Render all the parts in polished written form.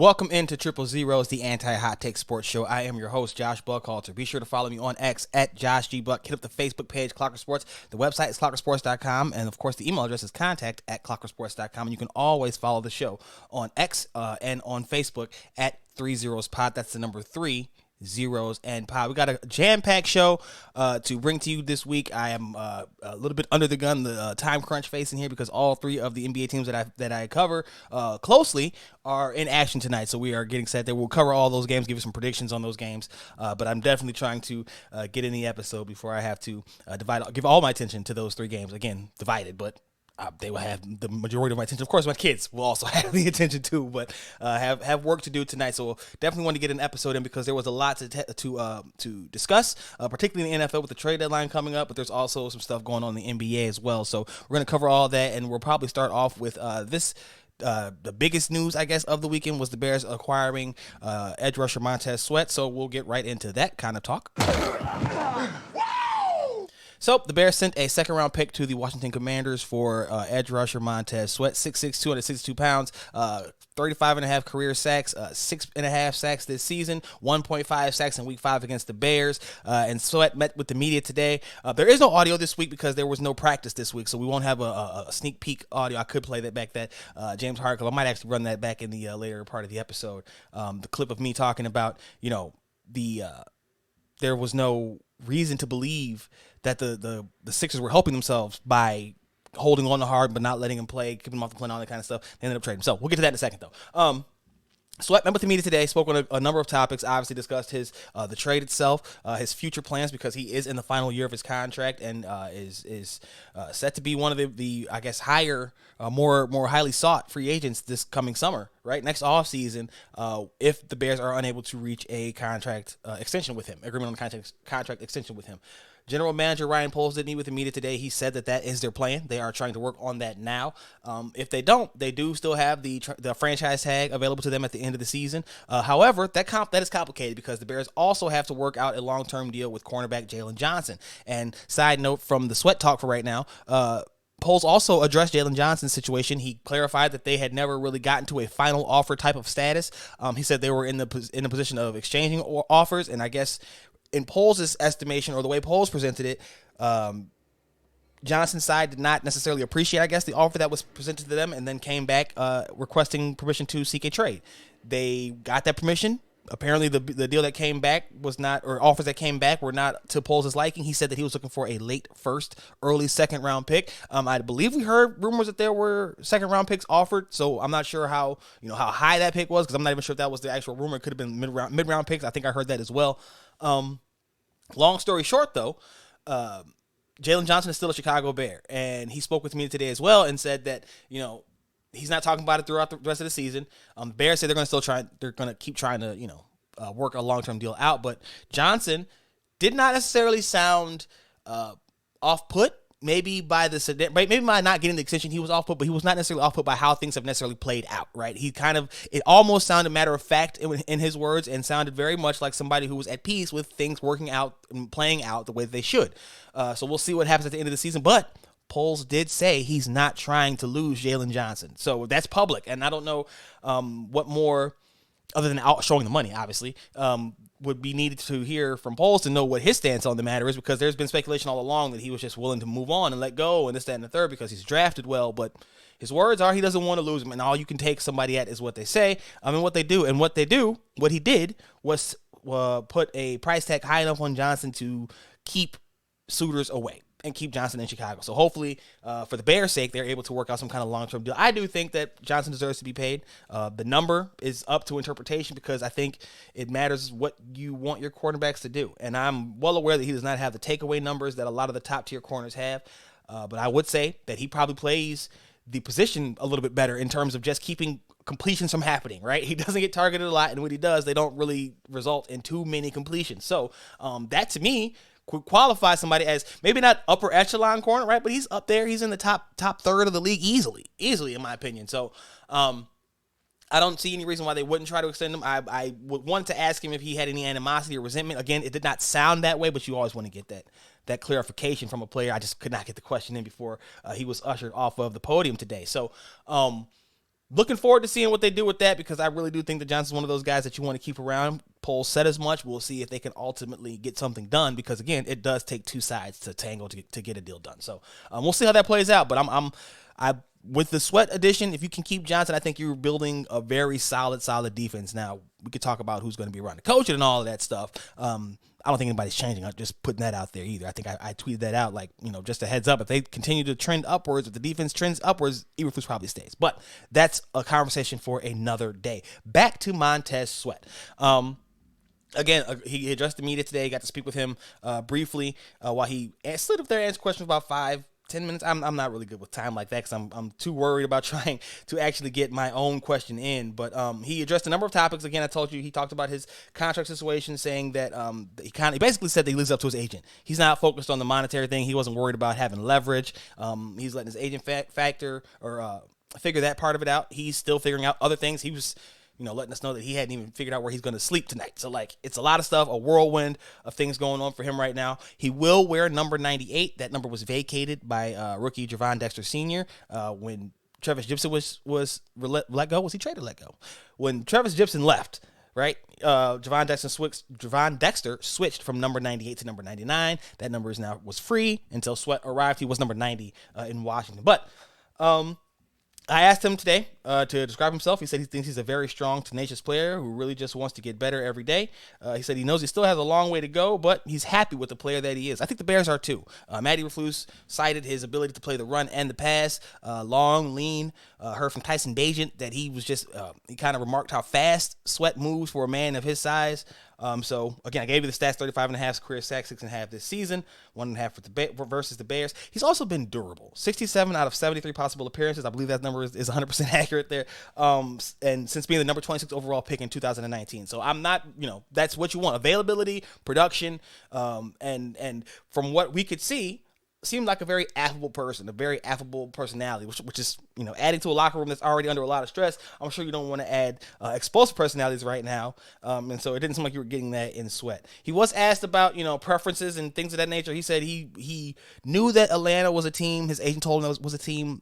Welcome into Triple Zeros, the anti-hot take sports show. I am your host, Josh Buckhalter. Be sure to follow me on X at Josh G. Buck. Hit up the Facebook page, Clocker Sports. The website is clockersports.com. And, of course, the email address is contact@clockersports.com. And you can always follow the show on X and on Facebook at 30spod. That's the number 3. Zeros and pod. We got a jam-packed show to bring to you this week. I am a little bit under the gun, the time crunch facing here, because all three of the NBA teams that I cover closely are in action tonight. So we are getting set there. We'll cover all those games, give you some predictions on those games. But I'm definitely trying to get in the episode before I have to give all my attention to those three games. Again, divided, but they will have the majority of my attention. Of course, my kids will also have the attention too, but have work to do tonight. So definitely want to get an episode in because there was a lot to discuss, particularly in the NFL with the trade deadline coming up. But there's also some stuff going on in the NBA as well. So we're going to cover all that, and we'll probably start off with this. The biggest news, I guess, of the weekend was the Bears acquiring edge rusher Montez Sweat. So we'll get right into that kind of talk. So the Bears sent a second-round pick to the Washington Commanders for edge rusher Montez Sweat, 6'6", 262 pounds, 35.5 career sacks, 6.5 sacks this season, 1.5 sacks in Week 5 against the Bears. And Sweat met with the media today. There is no audio this week because there was no practice this week, so we won't have a sneak peek audio. I could play that back, James Harden, because I might actually run that back in the later part of the episode. The clip of me talking about, there was no reason to believe that the Sixers were helping themselves by holding on to Harden but not letting him play, keeping him off the plane, all that kind of stuff. They ended up trading him. So we'll get to that in a second, though. Sweat met with the media today, spoke on a number of topics, obviously discussed the trade itself, his future plans, because he is in the final year of his contract and is set to be one of the I guess, higher, more highly sought free agents this coming summer, right? Next offseason, if the Bears are unable to reach a contract extension with him, agreement on the contract extension with him. General Manager Ryan Poles did meet with the media today. He said that is their plan. They are trying to work on that now. If they don't, they do still have the franchise tag available to them at the end of the season. However, that is complicated because the Bears also have to work out a long-term deal with cornerback Jalen Johnson. And side note from the Sweat talk for right now, Poles also addressed Jalen Johnson's situation. He clarified that they had never really gotten to a final offer type of status. He said they were in the position of exchanging offers, and I guess in Poles' estimation, or the way Poles presented it, Johnson's side did not necessarily appreciate, I guess, the offer that was presented to them, and then came back requesting permission to seek a trade. They got that permission. Apparently, the deal that came back was not, or offers that came back were not to Poles' liking. He said that he was looking for a late first, early second round pick. I believe we heard rumors that there were second round picks offered, so I'm not sure how high that pick was, because I'm not even sure if that was the actual rumor. It could have been mid round picks. I think I heard that as well. Long story short, though, Jalen Johnson is still a Chicago Bear, and he spoke with me today as well and said that, he's not talking about it throughout the rest of the season. The Bears say they're going to keep trying to, work a long-term deal out, but Johnson did not necessarily sound off-put. Maybe by not getting the extension, he was off-put, but he was not necessarily off-put by how things have necessarily played out, right? It almost sounded matter of fact in his words, and sounded very much like somebody who was at peace with things working out and playing out the way they should. So we'll see what happens at the end of the season, but Poles did say he's not trying to lose Jalen Johnson. So that's public, and I don't know what more, other than showing the money, obviously, would be needed to hear from Poles to know what his stance on the matter is, because there's been speculation all along that he was just willing to move on and let go and this, that, and the third because he's drafted well. But his words are he doesn't want to lose him, and all you can take somebody at is what they say. What he did was put a price tag high enough on Johnson to keep suitors away and keep Johnson in Chicago. So hopefully, for the Bears' sake, they're able to work out some kind of long-term deal. I do think that Johnson deserves to be paid. The number is up to interpretation, because I think it matters what you want your quarterbacks to do. And I'm well aware that he does not have the takeaway numbers that a lot of the top-tier corners have. But I would say that he probably plays the position a little bit better in terms of just keeping completions from happening, right? He doesn't get targeted a lot, and when he does, they don't really result in too many completions. So that, to me, could qualify somebody as maybe not upper echelon corner, right? But he's up there. He's in the top third of the league easily, in my opinion. So I don't see any reason why they wouldn't try to extend him. I would want to ask him if he had any animosity or resentment. Again, it did not sound that way, but you always want to get that clarification from a player. I just could not get the question in before he was ushered off of the podium today. So looking forward to seeing what they do with that, because I really do think that Johnson's one of those guys that you want to keep around. Poll said as much. We'll see if they can ultimately get something done, because again, it does take two sides to tangle to get a deal done. So we'll see how that plays out. But I with the Sweat addition, if you can keep Johnson, I think you're building a very solid defense. Now we could talk about who's going to be around the coaching and all of that stuff. I don't think anybody's changing. I'm just putting that out there either. I think I tweeted that out, like, just a heads up. If they continue to trend upwards, if the defense trends upwards, Eberflus probably stays. But that's a conversation for another day. Back to Montez Sweat. Again, he addressed the media today. Got to speak with him briefly while he slid up there and answered questions about 5-10 minutes. I'm not really good with time like that, because I'm too worried about trying to actually get my own question in. But he addressed a number of topics. Again, I told you he talked about his contract situation, saying that he basically said that he lives up to his agent. He's not focused on the monetary thing. He wasn't worried about having leverage. He's letting his agent figure that part of it out. He's still figuring out other things. He was letting us know that he hadn't even figured out where he's going to sleep tonight. So, it's a lot of stuff, a whirlwind of things going on for him right now. He will wear number 98. That number was vacated by rookie Javon Dexter Sr. When Travis Gibson was let go. Was he traded let go? When Travis Gibson left, right, Javon Dexter switched from number 98 to number 99. That number was free until Sweat arrived. He was number 90 in Washington. But I asked him today to describe himself. He said he thinks he's a very strong, tenacious player who really just wants to get better every day. He said he knows he still has a long way to go, but he's happy with the player that he is. I think the Bears are too. Matt Eberflus cited his ability to play the run and the pass, long, lean. Heard from Tyson Bagent that he was just, he kind of remarked how fast Sweat moves for a man of his size. So again, I gave you the stats: 35.5 career sacks, 6.5 this season, 1.5 versus the Bears. He's also been durable. 67 out of 73 possible appearances. I believe that number is 100% accurate there. And since being the number 26 overall pick in 2019. So I'm not, that's what you want: availability, production, and from what we could see, seemed like a very affable person, a very affable personality, which is, adding to a locker room that's already under a lot of stress. I'm sure you don't want to add explosive personalities right now. And so it didn't seem like you were getting that in Sweat. He was asked about, preferences and things of that nature. He said he knew that Atlanta was a team. His agent told him it was a team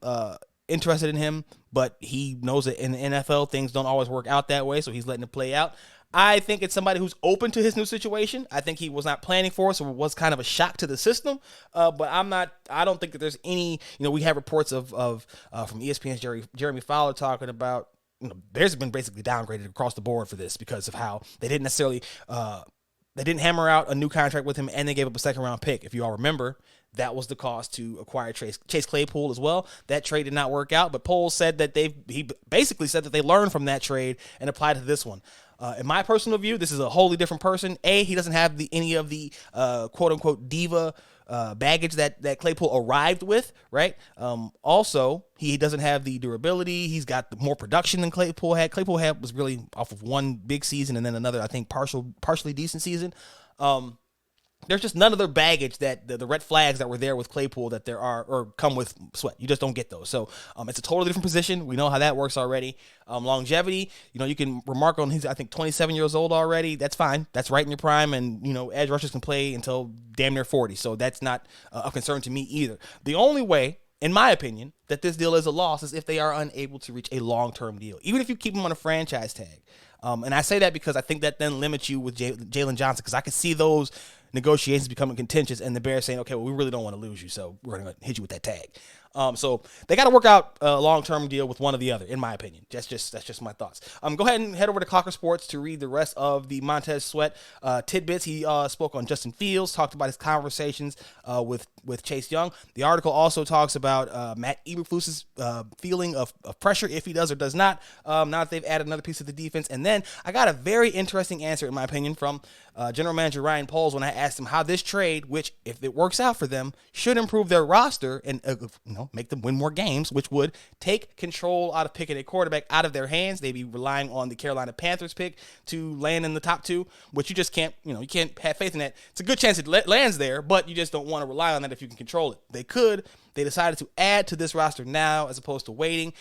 interested in him, but he knows that in the NFL, things don't always work out that way. So he's letting it play out. I think it's somebody who's open to his new situation. I think he was not planning for it, so it was kind of a shock to the system. But I don't think that there's any, we have reports of from ESPN's Jeremy Fowler talking about, Bears have been basically downgraded across the board for this because of how they didn't necessarily, they didn't hammer out a new contract with him, and they gave up a second round pick. If you all remember, that was the cost to acquire Chase Claypool as well. That trade did not work out, but Poles said that he basically said that they learned from that trade and applied to this one. In my personal view, this is a wholly different person. He doesn't have any of the quote-unquote diva baggage that Claypool arrived with, right? Also, he doesn't have the durability. He's got more production than Claypool had. Claypool was really off of one big season and then another, I think, partially decent season. There's just none of the baggage that the red flags that were there with Claypool that there are or come with Sweat. You just don't get those. So it's a totally different position. We know how that works already. Longevity, you can remark on he's, I think, 27 years old already. That's fine. That's right in your prime. And, edge rushers can play until damn near 40. So that's not a concern to me either. The only way, in my opinion, that this deal is a loss is if they are unable to reach a long-term deal, even if you keep them on a franchise tag. And I say that because I think that then limits you with Jalen Johnson, because I could see those negotiations becoming contentious and the Bears saying, okay, well, we really don't want to lose you, so we're going to hit you with that tag. So they got to work out a long-term deal with one or the other, in my opinion. That's just my thoughts. Go ahead and head over to Clocker Sports to read the rest of the Montez Sweat tidbits. He spoke on Justin Fields, talked about his conversations with Chase Young. The article also talks about Matt Eberflus's feeling of pressure, if he does or does not, now that they've added another piece of the defense. And then I got a very interesting answer, in my opinion, from General Manager Ryan Poles when I asked him how this trade, which, if it works out for them, should improve their roster and make them win more games, which would take control out of picking a quarterback out of their hands. They'd be relying on the Carolina Panthers pick to land in the top two, which you just can't, you can't have faith in that. It's a good chance it lands there, but you just don't want to rely on that if you can control it. They could. They decided to add to this roster now as opposed to waiting,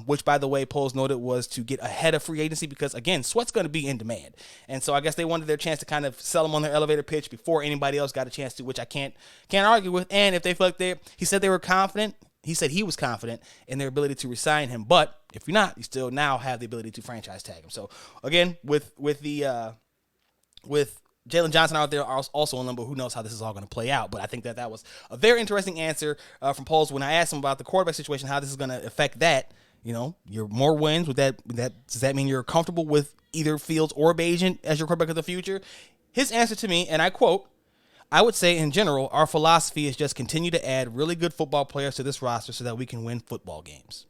which, by the way, Poles noted was to get ahead of free agency because, again, Sweat's going to be in demand. And so I guess they wanted their chance to kind of sell him on their elevator pitch before anybody else got a chance to, which I can't argue with. And if they feel like he said they were confident, He said he was confident in their ability to resign him, but if you're not, you still now have the ability to franchise tag him. So again, with Jalen Johnson out there also in limbo, who knows how this is all going to play out. But I think that was a very interesting answer from Poles when I asked him about the quarterback situation, how this is going to affect that. Your more wins with that. Does that mean you're comfortable with either Fields or Bagent as your quarterback of the future? His answer to me, and I quote, "I would say in general, our philosophy is just continue to add really good football players to this roster so that we can win football games."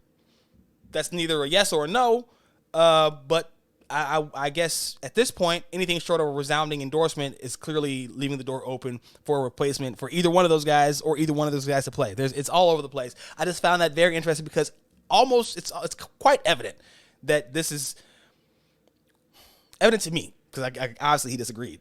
That's neither a yes or a no, but I guess at this point, anything short of a resounding endorsement is clearly leaving the door open for a replacement for either one of those guys or either one of those guys to play. It's all over the place. I just found that very interesting because it's quite evident that this is evident to me, because I obviously he disagreed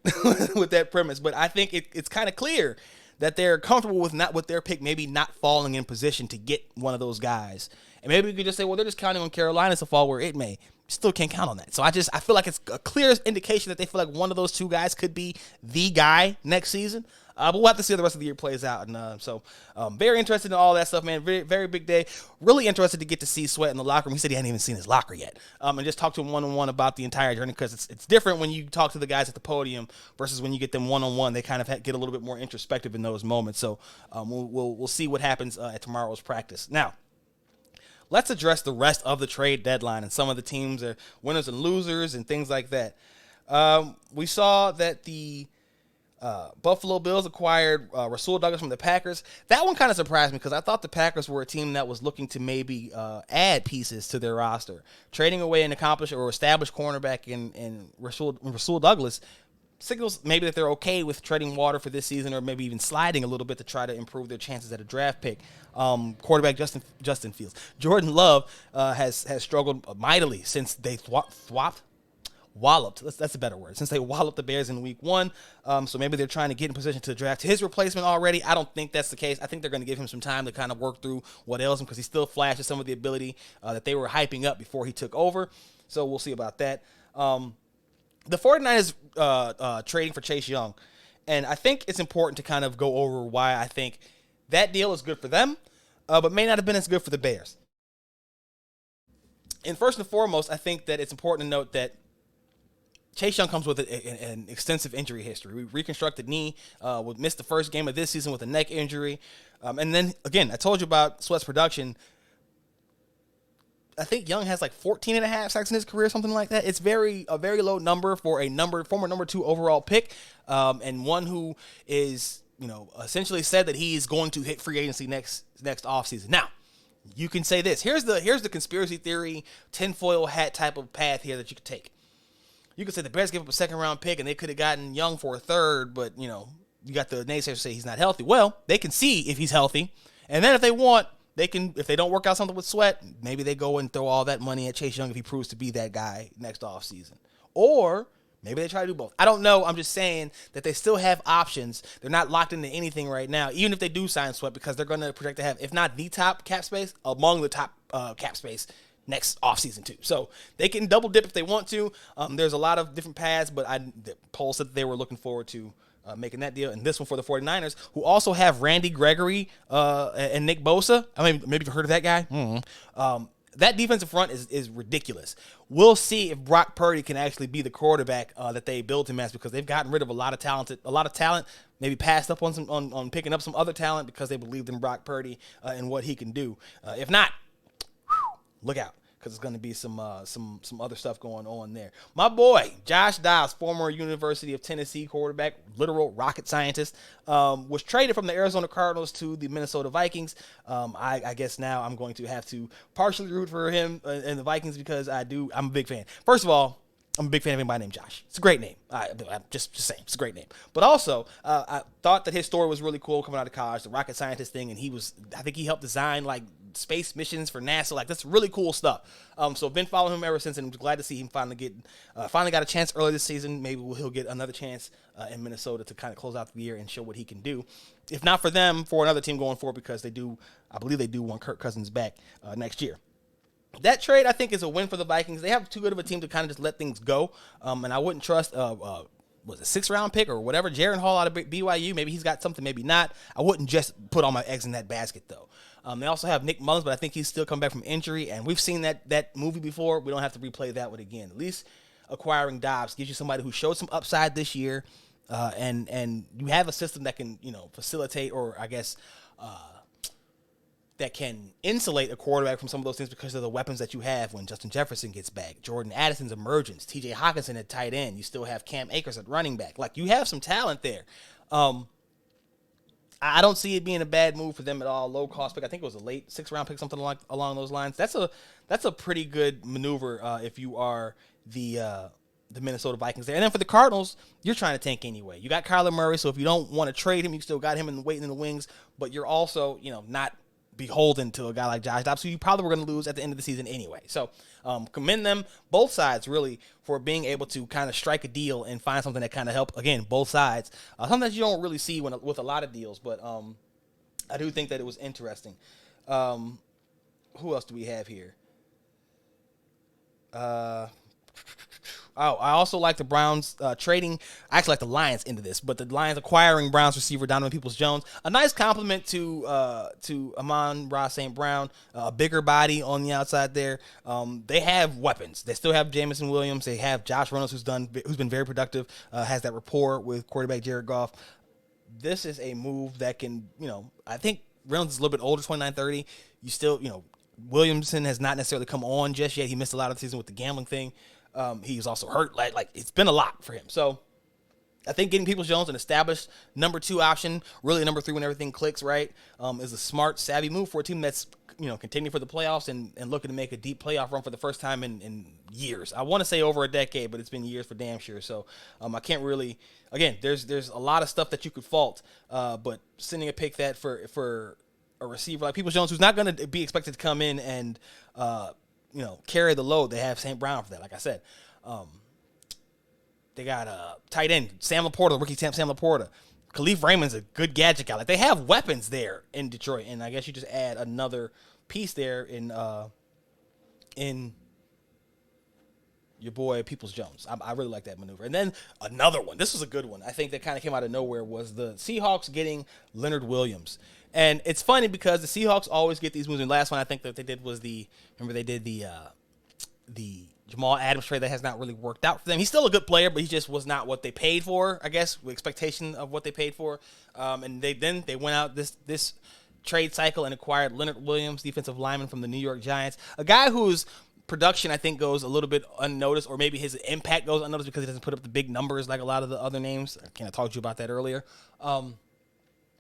with that premise, but I think it's kind of clear that they're comfortable with their pick maybe not falling in position to get one of those guys. And maybe we could just say, well, they're just counting on Carolina to fall where it may. Still can't count on that. So I feel like it's a clear indication that they feel like one of those two guys could be the guy next season. But we'll have to see how the rest of the year plays out. And so very interested in all that stuff, man. Very, very big day. Really interested to get to see Sweat in the locker room. He said he hadn't even seen his locker yet. And just talk to him one-on-one about the entire journey, because it's different when you talk to the guys at the podium versus when you get them one-on-one. They kind of get a little bit more introspective in those moments. So we'll see what happens at tomorrow's practice. Now, let's address the rest of the trade deadline and some of the teams are winners and losers and things like that. We saw that the Buffalo Bills acquired Rasul Douglas from the Packers. That one kind of surprised me because I thought the Packers were a team that was looking to maybe add pieces to their roster. Trading away an accomplished or established cornerback in Rasul Douglas signals maybe that they're okay with treading water for this season, or maybe even sliding a little bit to try to improve their chances at a draft pick. Quarterback Justin Fields. Jordan Love has struggled mightily since they walloped. That's a better word. Since they walloped the Bears in week 1. So maybe they're trying to get in position to draft his replacement already. I don't think that's the case. I think they're going to give him some time to kind of work through what ails him, because he still flashes some of the ability that they were hyping up before he took over. So we'll see about that. The 49ers trading for Chase Young. And I think it's important to kind of go over why I think that deal is good for them, but may not have been as good for the Bears. And first and foremost, I think that it's important to note that Chase Young comes with an extensive injury history. We reconstructed knee, missed the first game of this season with a neck injury. And then, again, I told you about Sweat's production. I think Young has like 14 and a half sacks in his career, something like that. It's a very low number for a former number 2 overall pick, and one who is, essentially said that he's going to hit free agency next offseason. Now, you can say this. Here's the conspiracy theory, tinfoil hat type of path here that you could take. You could say the Bears gave up a second-round pick and they could have gotten Young for a third, but, you got the naysayers say he's not healthy. Well, they can see if he's healthy, and then if they want, they can, if they don't work out something with Sweat, maybe they go and throw all that money at Chase Young if he proves to be that guy next offseason. Or maybe they try to do both. I don't know. I'm just saying that they still have options. They're not locked into anything right now, even if they do sign Sweat, because they're going to project to have, if not the top cap space, among the top cap space next offseason too. So they can double dip if they want to. There's a lot of different paths, but the poll said that they were looking forward to making that deal. And this one for the 49ers, who also have Randy Gregory and Nick Bosa. I mean, maybe you've heard of that guy. Mm-hmm. That defensive front is ridiculous. We'll see if Brock Purdy can actually be the quarterback that they built him as, because they've gotten rid of a lot of talent, maybe passed up on picking up some other talent because they believed in Brock Purdy and what he can do. If not, look out, because it's going to be some other stuff going on there. My boy, Josh Dobbs, former University of Tennessee quarterback, literal rocket scientist, was traded from the Arizona Cardinals to the Minnesota Vikings. I guess now I'm going to have to partially root for him and the Vikings, because I'm a big fan. First of all, I'm a big fan of anybody named Josh. It's a great name. I'm just saying, it's a great name. But also, I thought that his story was really cool coming out of college, the rocket scientist thing, and I think he helped design like space missions for NASA. Like, that's really cool stuff. So I've been following him ever since, and I'm glad to see him finally got a chance early this season. Maybe he'll get another chance in Minnesota to kind of close out the year and show what he can do. If not for them, for another team going forward, because I believe they do want Kirk Cousins back next year. That trade, I think, is a win for the Vikings. They have too good of a team to kind of just let things go. And I wouldn't trust, was a 6th-round pick or whatever, Jaron Hall out of BYU. Maybe he's got something, maybe not. I wouldn't just put all my eggs in that basket, though. They also have Nick Mullins, but I think he's still coming back from injury, and we've seen that movie before. We don't have to replay that one again. At least acquiring Dobbs gives you somebody who showed some upside this year, and you have a system that can facilitate, or I guess that can insulate a quarterback from some of those things because of the weapons that you have when Justin Jefferson gets back. Jordan Addison's emergence, T.J. Hawkinson at tight end. You still have Cam Akers at running back. Like, you have some talent there. I don't see it being a bad move for them at all. Low cost pick. I think it was a late 6th round pick, something along those lines. That's a pretty good maneuver if you are the Minnesota Vikings there. And then for the Cardinals, you're trying to tank anyway. You got Kyler Murray, so if you don't want to trade him, you still got him waiting in the wings. But you're also not beholden to a guy like Josh Dobbs, who you probably were going to lose at the end of the season anyway. So commend them, both sides, really, for being able to kind of strike a deal and find something that kind of help, again, both sides. Something that you don't really see with a lot of deals, but I do think that it was interesting. Who else do we have here? I also like the Browns trading. I actually like the Lions into this, but the Lions acquiring Browns receiver Donovan Peoples-Jones. A nice compliment to Amon-Ra St. Brown. A bigger body on the outside there. They have weapons. They still have Jameson Williams. They have Josh Reynolds, who's been very productive. Has that rapport with quarterback Jared Goff. This is a move that can, I think Reynolds is a little bit older, 29, 30. You still, Williamson has not necessarily come on just yet. He missed a lot of the season with the gambling thing. He was also hurt. Like it's been a lot for him. So I think getting Peoples-Jones, an established number 2 option, really number 3 when everything clicks right, is a smart, savvy move for a team that's contending for the playoffs and looking to make a deep playoff run for the first time in years. I want to say over a decade, but it's been years for damn sure. So I can't really. Again, there's a lot of stuff that you could fault, but sending a pick that for a receiver like Peoples-Jones, who's not going to be expected to come in and carry the load. They have St. Brown for that, like I said. They got a tight end, Sam Laporta, rookie Sam Laporta. Khalif Raymond's a good gadget guy. Like, they have weapons there in Detroit, and I guess you just add another piece there in your boy Peoples-Jones. I really like that maneuver. And then another one. This was a good one. I think that kind of came out of nowhere was the Seahawks getting Leonard Williams. And it's funny because the Seahawks always get these moves. And the last one I think that they did was the Jamal Adams trade that has not really worked out for them. He's still a good player, but he just was not what they paid for, I guess, with expectation of what they paid for. And they went out this trade cycle and acquired Leonard Williams, defensive lineman from the New York Giants, a guy whose production I think goes a little bit unnoticed, or maybe his impact goes unnoticed because he doesn't put up the big numbers like a lot of the other names. I kind of talked to you about that earlier.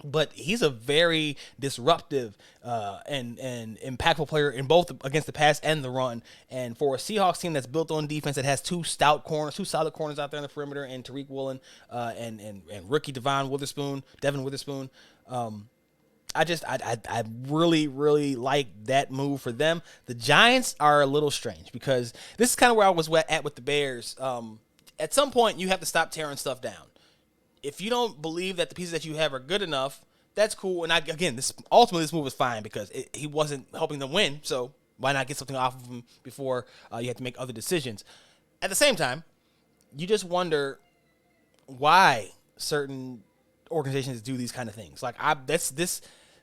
But he's a very disruptive and impactful player in both against the pass and the run. And for a Seahawks team that's built on defense that has two solid corners out there on the perimeter, and Tariq Woolen and rookie Devin Witherspoon. I really, really like that move for them. The Giants are a little strange because this is kind of where I was at with the Bears. At some point, you have to stop tearing stuff down. If you don't believe that the pieces that you have are good enough, that's cool. And this move is fine because he wasn't helping them win. So why not get something off of him before you have to make other decisions? At the same time, you just wonder why certain organizations do these kind of things. Like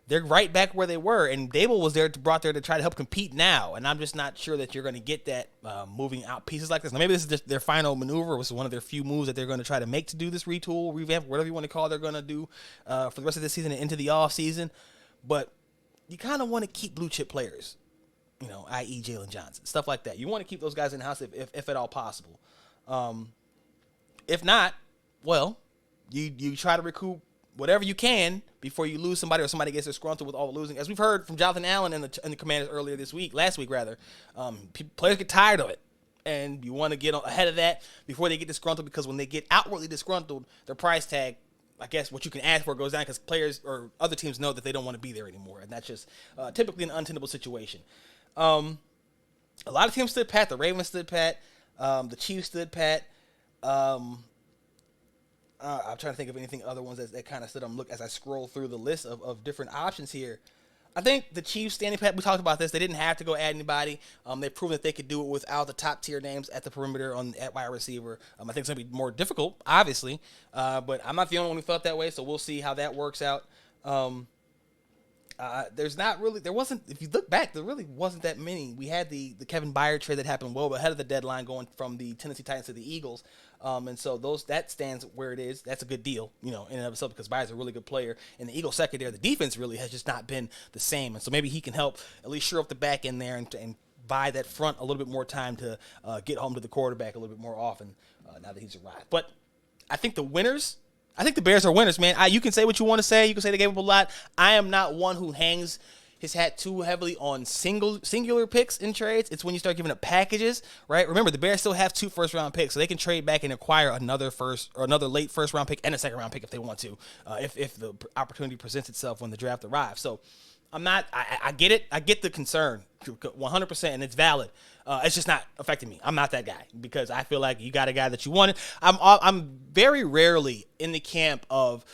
they're right back where they were, and Dable was brought there to try to help compete now. And I'm just not sure that you're going to get that moving out pieces like this. Now, maybe this is just their final maneuver. This is one of their few moves that they're going to try to make to do this retool, revamp, whatever you want to call it, they're going to do for the rest of this season and into the off season. But you kind of want to keep blue chip players, i.e. Jalen Johnson, stuff like that. You want to keep those guys in house if at all possible. If not, well, you try to recoup whatever you can before you lose somebody or somebody gets disgruntled with all the losing. As we've heard from Jonathan Allen and the Commanders last week, players get tired of it. And you want to get ahead of that before they get disgruntled, because when they get outwardly disgruntled, their price tag, I guess what you can ask for, goes down because players or other teams know that they don't want to be there anymore. And that's just typically an untenable situation. A lot of teams stood pat. The Ravens stood pat. The Chiefs stood pat. I'm trying to think of anything other ones that kind of stood on look as I scroll through the list of different options here. I think the Chiefs standing pat, we talked about this. They didn't have to go add anybody. They've proven that they could do it without the top tier names at the perimeter at wide receiver. I think it's going to be more difficult, obviously. But I'm not the only one who felt that way, so we'll see how that works out. There wasn't, if you look back, there really wasn't that many. We had the Kevin Byard trade that happened well ahead of the deadline, going from the Tennessee Titans to the Eagles. And so that stands where it is. That's a good deal, in and of itself, because Byard's a really good player. And the Eagles secondary, the defense really has just not been the same. And so maybe he can help at least shore up the back end there and buy that front a little bit more time to get home to the quarterback a little bit more often now that he's arrived. But I think the Bears are winners, man. You can say what you want to say. You can say they gave up a lot. I am not one who hangs his hat too heavily on singular picks in trades. It's when you start giving up packages, right? Remember, the Bears still have 2 first-round picks, so they can trade back and acquire another late first-round pick and a second-round pick if they want to, if the opportunity presents itself when the draft arrives. So I get it. I get the concern 100%, and it's valid. It's just not affecting me. I'm not that guy because I feel like you got a guy that you wanted. I'm very rarely in the camp of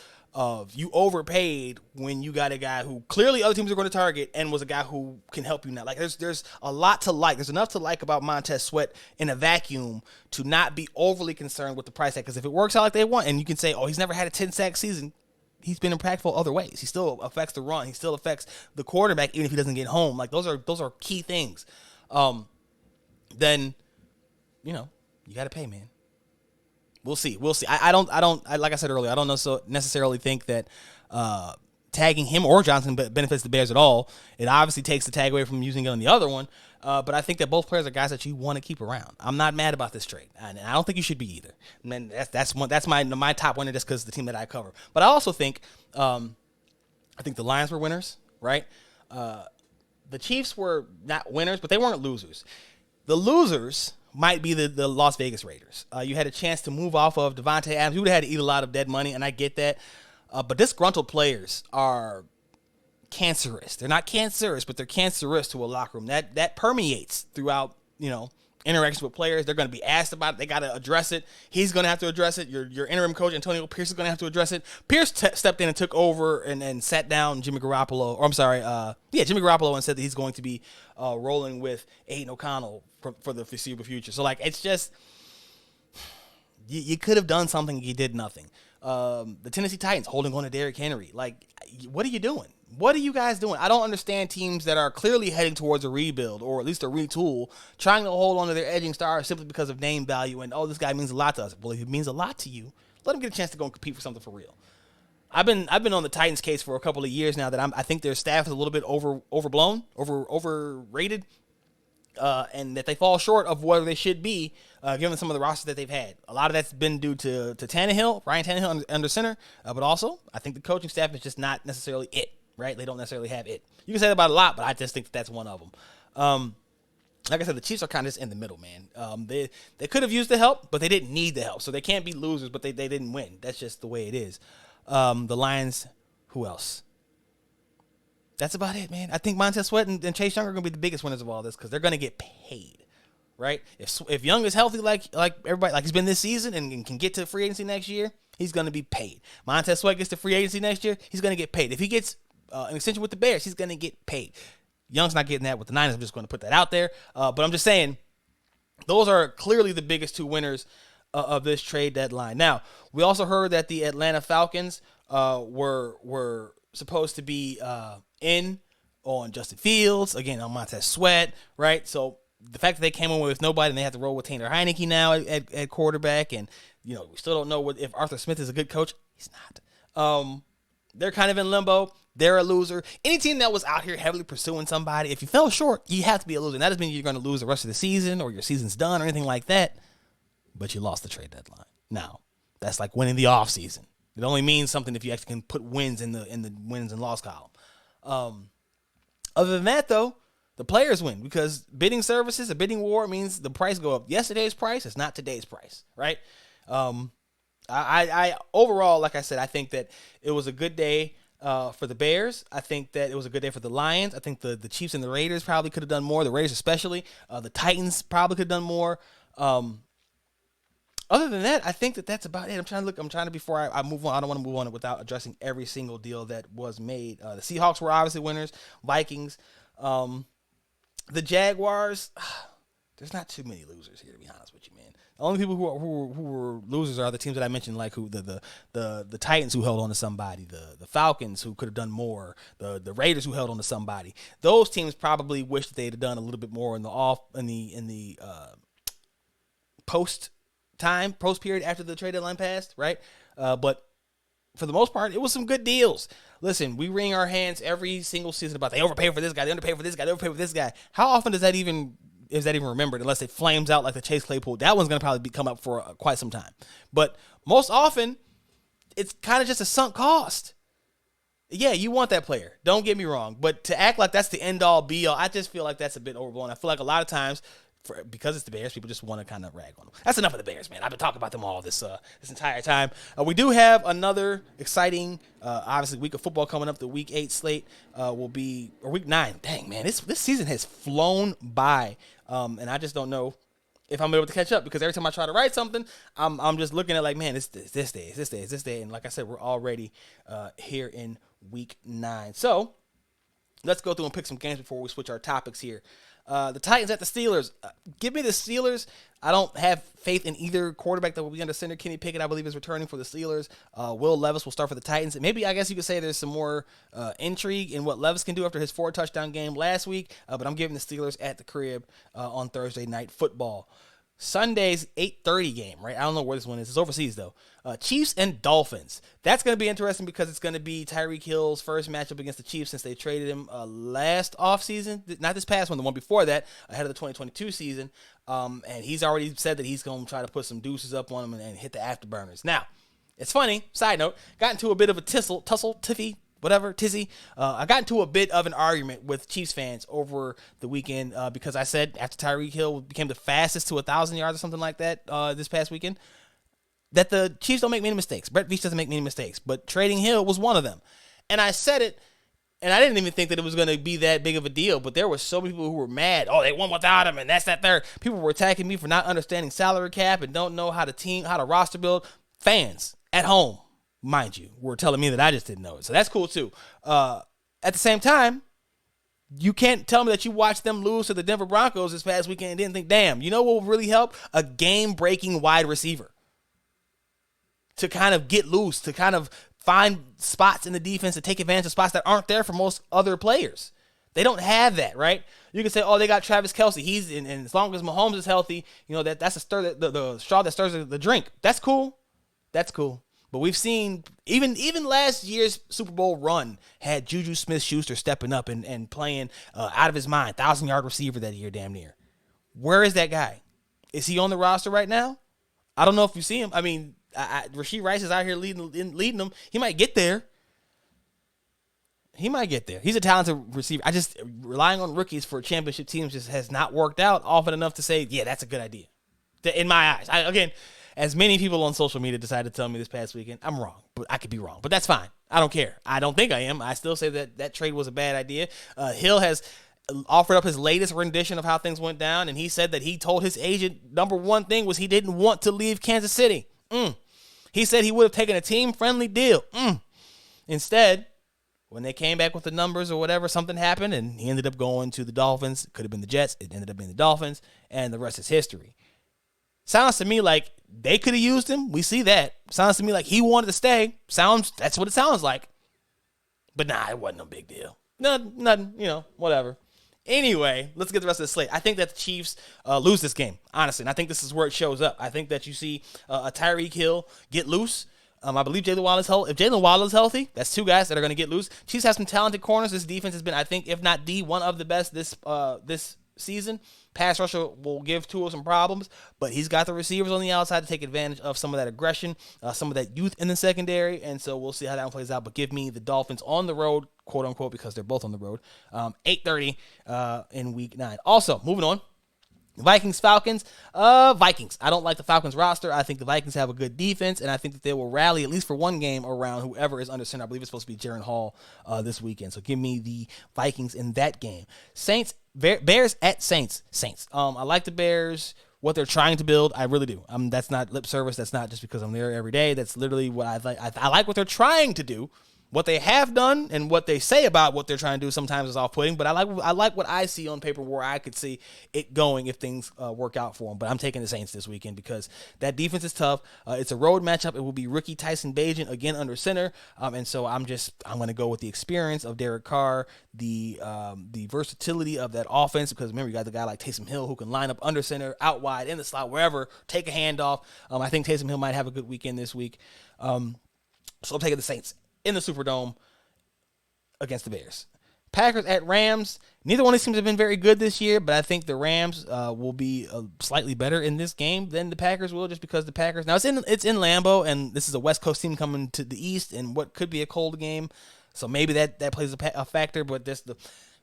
you overpaid when you got a guy who clearly other teams are going to target and was a guy who can help you now. Like there's a lot to like. There's enough to like about Montez Sweat in a vacuum to not be overly concerned with the price tag, because if it works out like they want, and you can say, oh, he's never had a 10-sack season, he's been impactful other ways. He still affects the run. He still affects the quarterback, even if he doesn't get home. Like those are key things. Then, you got to pay, man. We'll see. I don't. Like I said earlier, I don't necessarily think that tagging him or Johnson benefits the Bears at all. It obviously takes the tag away from using it on the other one. But I think that both players are guys that you want to keep around. I'm not mad about this trade, and I don't think you should be either. Man, that's my top winner just because the team that I cover. But I also think the Lions were winners, right? The Chiefs were not winners, but they weren't losers. The losers might be the Las Vegas Raiders. You had a chance to move off of Devontae Adams. You would have had to eat a lot of dead money, and I get that. But disgruntled players are cancerous. They're not cancerous, but they're cancerous to a locker room. That permeates throughout, interactions with players. They're going to be asked about it. They got to address it. He's going to have to address it. Your interim coach, Antonio Pierce, is going to have to address it. Pierce stepped in and took over and sat down Jimmy Garoppolo, Jimmy Garoppolo, and said that he's going to be rolling with Aiden O'Connell for the foreseeable future. So, it's just, you could have done something. You did nothing. The Tennessee Titans holding on to Derrick Henry. What are you doing? What are you guys doing? I don't understand teams that are clearly heading towards a rebuild or at least a retool, trying to hold on to their edging stars simply because of name value and, this guy means a lot to us. Well, if it means a lot to you, let him get a chance to go and compete for something for real. I've been on the Titans case for a couple of years now that I think their staff is a little bit overblown, overrated, and that they fall short of where they should be, given some of the rosters that they've had. A lot of that's been due to Ryan Tannehill under center, but also I think the coaching staff is just not necessarily it. Right? They don't necessarily have it. You can say that about a lot, but I just think that's one of them. Like I said, the Chiefs are kind of just in the middle, man. They could have used the help, but they didn't need the help. So they can't be losers, but they didn't win. That's just the way it is. The Lions, who else? That's about it, man. I think Montez Sweat and Chase Young are going to be the biggest winners of all this because they're going to get paid, right? If Young is healthy like everybody, like he's been this season and can get to free agency next year, he's going to be paid. Montez Sweat gets to free agency next year, he's going to get paid. If he gets an extension with the Bears, he's going to get paid. Young's not getting that with the Niners. I'm just going to put that out there. But I'm just saying, those are clearly the biggest 2 winners of this trade deadline. Now, we also heard that the Atlanta Falcons were supposed to be in on Justin Fields, again, on Montez Sweat, right? So the fact that they came in with nobody and they have to roll with Taylor Heineke now at quarterback, and, we still don't know if Arthur Smith is a good coach. He's not. They're kind of in limbo. They're a loser. Any team that was out here heavily pursuing somebody, if you fell short, you have to be a loser. And that doesn't mean you're going to lose the rest of the season or your season's done or anything like that. But you lost the trade deadline. Now, that's like winning the offseason. It only means something if you actually can put wins in the wins and loss column. Other than that, though, the players win because bidding services, a bidding war means the price go up. Yesterday's price is not today's price, right? I overall, like I said, I think that it was a good day for the Bears. I think that it was a good day for the Lions. I think the Chiefs and the Raiders probably could have done more. The Raiders especially. The Titans probably could have done more. Other than that, I think that's about it. I'm trying to before I move on. I don't want to move on without addressing every single deal that was made. The Seahawks were obviously winners. Vikings. The Jaguars, there's not too many losers here, to be honest with you, man. The only people who were losers are the teams that I mentioned, like who the Titans who held on to somebody, the Falcons who could have done more, the Raiders who held on to somebody. Those teams probably wish that they'd have done a little bit more in the post period after the trade deadline passed, right? But for the most part, it was some good deals. Listen, we wring our hands every single season about they overpaid for this guy, they underpaid for this guy, they overpaid for this guy. How often is that even remembered? Unless it flames out like the Chase Claypool, that one's going to probably come up for quite some time. But most often, it's kind of just a sunk cost. Yeah, you want that player. Don't get me wrong. But to act like that's the end-all, be-all, I just feel like that's a bit overblown. I feel like a lot of times, because it's the Bears, people just want to kind of rag on them. That's enough of the Bears, man. I've been talking about them all this entire time. We do have another exciting, obviously, week of football coming up. The Week 8 slate will be, or Week 9. Dang, man, this season has flown by, and I just don't know if I'm able to catch up, because every time I try to write something, I'm just looking at like, man, it's this day. And like I said, we're already here in Week 9. So let's go through and pick some games before we switch our topics here. The Titans at the Steelers. Give me the Steelers. I don't have faith in either quarterback that will be under center. Kenny Pickett, I believe, is returning for the Steelers. Will Levis will start for the Titans. Maybe, I guess you could say there's some more intrigue in what Levis can do after his 4-touchdown game last week. But I'm giving the Steelers at the crib on Thursday Night Football. Sunday's 8:30 game, right? I don't know where this one is. It's overseas, though. Chiefs and Dolphins. That's going to be interesting because it's going to be Tyreek Hill's first matchup against the Chiefs since they traded him last offseason. Not this past one, the one before that, ahead of the 2022 season. And he's already said that he's going to try to put some deuces up on him and hit the afterburners. Now, it's funny, side note, got into a bit of a tizzy. I got into a bit of an argument with Chiefs fans over the weekend because I said after Tyreek Hill became the fastest to 1,000 yards or something like that this past weekend, that the Chiefs don't make many mistakes. Brett Veach doesn't make many mistakes, but trading Hill was one of them. And I said it, and I didn't even think that it was going to be that big of a deal, but there were so many people who were mad. Oh, they won without him, and that's that third. People were attacking me for not understanding salary cap and don't know how to roster build. Fans at home, mind you, were telling me that I just didn't know it. So that's cool, too. At the same time, you can't tell me that you watched them lose to the Denver Broncos this past weekend and didn't think, damn, you know what will really help? A game-breaking wide receiver to kind of get loose, to kind of find spots in the defense to take advantage of spots that aren't there for most other players. They don't have that, right? You can say, oh, they got Travis Kelce. He's and as long as Mahomes is healthy, you know, that's the straw that stirs the drink. That's cool. That's cool. But we've seen even last year's Super Bowl run had Juju Smith-Schuster stepping up and playing out of his mind, 1,000-yard receiver that year, damn near. Where is that guy? Is he on the roster right now? I don't know if you see him. I mean, Rashee Rice is out here leading them. He might get there. He's a talented receiver. Relying on rookies for championship teams just has not worked out often enough to say, yeah, that's a good idea. In my eyes. Again, as many people on social media decided to tell me this past weekend, I'm wrong, but I could be wrong. But that's fine. I don't care. I don't think I am. I still say that trade was a bad idea. Hill has offered up his latest rendition of how things went down, and he said that he told his agent number one thing was he didn't want to leave Kansas City. He said he would have taken a team-friendly deal. Instead, when they came back with the numbers or whatever, something happened, and he ended up going to the Dolphins. It could have been the Jets. It ended up being the Dolphins, and the rest is history. Sounds to me like they could have used him. We see that. Sounds to me like he wanted to stay. That's what it sounds like. But nah, it wasn't no big deal. Nothing, whatever. Anyway, let's get the rest of the slate. I think that the Chiefs lose this game, honestly, and I think this is where it shows up. I think that you see a Tyreek Hill get loose. I believe Jalen Waddle is healthy. If Jalen Waddle is healthy, that's two guys that are going to get loose. Chiefs have some talented corners. This defense has been, I think, if not one of the best this season. Pass rusher will give Tua some problems, but he's got the receivers on the outside to take advantage of some of that aggression, some of that youth in the secondary, and so we'll see how that one plays out. But give me the Dolphins on the road, quote unquote, because they're both on the road. 8:30 in Week 9. Also, moving on. Vikings-Falcons. Vikings. I don't like the Falcons roster. I think the Vikings have a good defense, and I think that they will rally at least for one game around whoever is under center. I believe it's supposed to be Jaron Hall this weekend. So give me the Vikings in that game. Bears at Saints. I like the Bears, what they're trying to build. I really do. That's not lip service. That's not just because I'm there every day. That's literally what I like. I like what they're trying to do. What they have done and what they say about what they're trying to do sometimes is off-putting, but I like what I see on paper where I could see it going if things work out for them. But I'm taking the Saints this weekend because that defense is tough. It's a road matchup. It will be rookie Tyson Bagent again under center, and so I'm going to go with the experience of Derek Carr, the versatility of that offense, because remember you got the guy like Taysom Hill who can line up under center, out wide, in the slot, wherever, take a handoff. I think Taysom Hill might have a good weekend this week. So I'm taking the Saints in the Superdome against the Bears. Packers at Rams. Neither one of these teams have been very good this year, but I think the Rams will be slightly better in this game than the Packers will, just because the Packers, now it's in Lambeau, and this is a West Coast team coming to the East in what could be a cold game, so maybe that plays a factor. But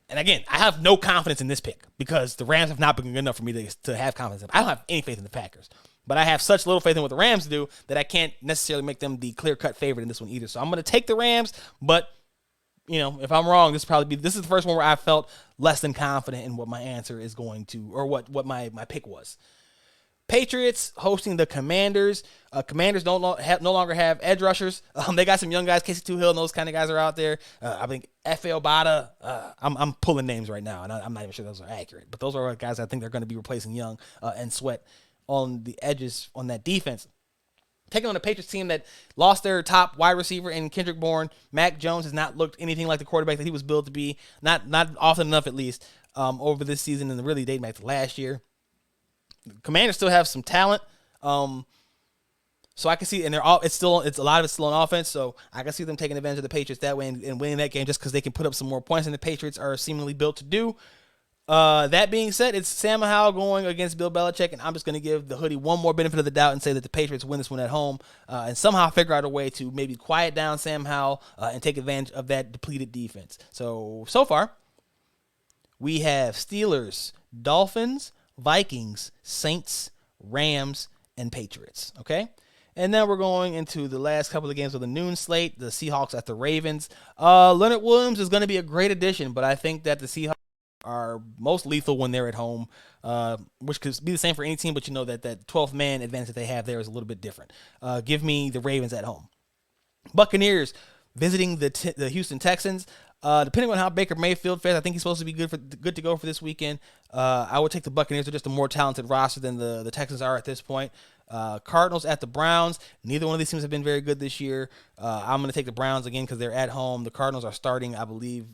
and again, I have no confidence in this pick because the Rams have not been good enough for me to have confidence in. I don't have any faith in the Packers. But I have such little faith in what the Rams do that I can't necessarily make them the clear-cut favorite in this one either. So I'm going to take the Rams, but if I'm wrong, this is the first one where I felt less than confident in what my answer is going to, or what my pick was. Patriots hosting the Commanders. Commanders no longer have edge rushers. They got some young guys, Casey Tuhill and those kind of guys are out there. I think F.A. Obata. I'm pulling names right now, and I'm not even sure those are accurate. But those are guys I think they're going to be replacing Young and Sweat on the edges on that defense. Taking on a Patriots team that lost their top wide receiver in Kendrick Bourne. Mac Jones has not looked anything like the quarterback that he was built to be, not often enough at least, over this season, and really dating back to last year. The Commanders still have some talent, so I can see, and a lot of it's still on offense, so I can see them taking advantage of the Patriots that way and winning that game just because they can put up some more points than the Patriots are seemingly built to do. That being said, it's Sam Howell going against Bill Belichick, and I'm just going to give the hoodie one more benefit of the doubt and say that the Patriots win this one at home and somehow figure out a way to maybe quiet down Sam Howell and take advantage of that depleted defense. So far, we have Steelers, Dolphins, Vikings, Saints, Rams, and Patriots, okay? And then we're going into the last couple of games of the noon slate, the Seahawks at the Ravens. Leonard Williams is going to be a great addition, but I think that the Seahawks are most lethal when they're at home, which could be the same for any team, but that 12th man advantage that they have there is a little bit different. Give me the Ravens at home. Buccaneers visiting the Houston Texans. Depending on how Baker Mayfield fares, I think he's supposed to be good to go for this weekend. I would take the Buccaneers. They're just a more talented roster than the Texans are at this point. Cardinals at the Browns. Neither one of these teams have been very good this year. I'm going to take the Browns again because they're at home. The Cardinals are starting, I believe,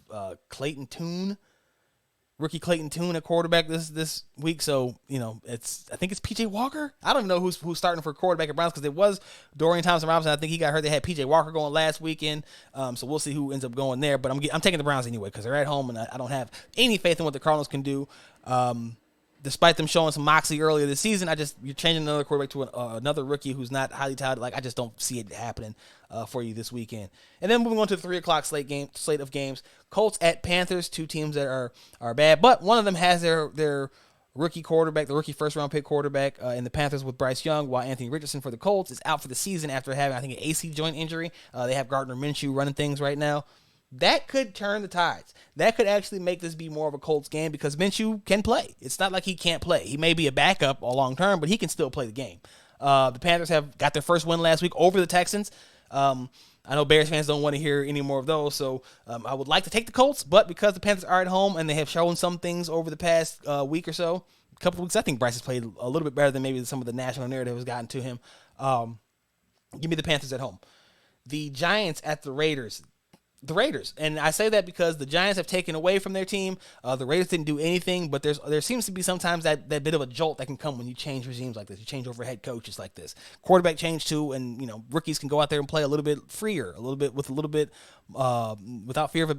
rookie Clayton Tune at quarterback this week. So, I think it's P.J. Walker. I don't even know who's starting for quarterback at Browns because it was Dorian Thompson-Robinson. I think he got hurt. They had P.J. Walker going last weekend. So we'll see who ends up going there. But I'm taking the Browns anyway because they're at home, and I don't have any faith in what the Cardinals can do. Despite them showing some moxie earlier this season, you're changing another quarterback to another rookie who's not highly touted. I just don't see it happening for you this weekend. And then moving on to the 3 o'clock slate of games. Colts at Panthers, two teams that are bad, but one of them has their rookie quarterback, the rookie first-round pick quarterback in the Panthers with Bryce Young, while Anthony Richardson for the Colts is out for the season after having, I think, an AC joint injury. They have Gardner Minshew running things right now. That could turn the tides. That could actually make this be more of a Colts game because Minshew can play. It's not like he can't play. He may be a backup all long term, but he can still play the game. The Panthers have got their first win last week over the Texans. I know Bears fans don't want to hear any more of those, so I would like to take the Colts, but because the Panthers are at home and they have shown some things over the past week or so, a couple of weeks, I think Bryce has played a little bit better than maybe some of the national narrative has gotten to him. Give me the Panthers at home. The Giants at the Raiders. The Raiders, and I say that because the Giants have taken away from their team. The Raiders didn't do anything, but there seems to be sometimes that bit of a jolt that can come when you change regimes like this. You change over head coaches like this. Quarterback change too, and rookies can go out there and play a little bit freer, a little bit without fear of